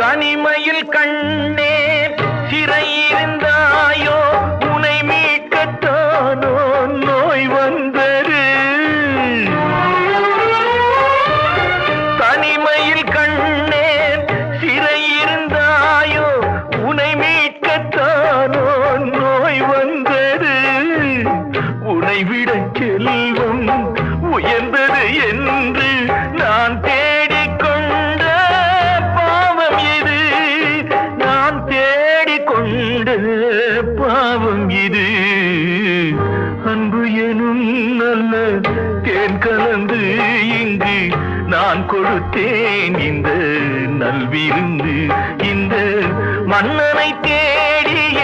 தனிமையில் கண்ணே சிறையிருந்தாயோ உனை மீட்கத்தானோ நோய் வந்தது. தனிமையில் கண்ணே சிறையிருந்தாயோ உனை மீட்கத்தானோ நோய் வந்தது. உனை விட செல்வம் உயர்ந்தது என்று நான் தேடிக்கொண்ட பாவம் இது. நான் தேடிக்கொண்ட பாவம் இது. அன்பு எனும் நல்ல தேன் கலந்து இங்கு நான் கொடுத்தேன் இந்த நல்விருந்து. இந்த மன்னனை தேடிய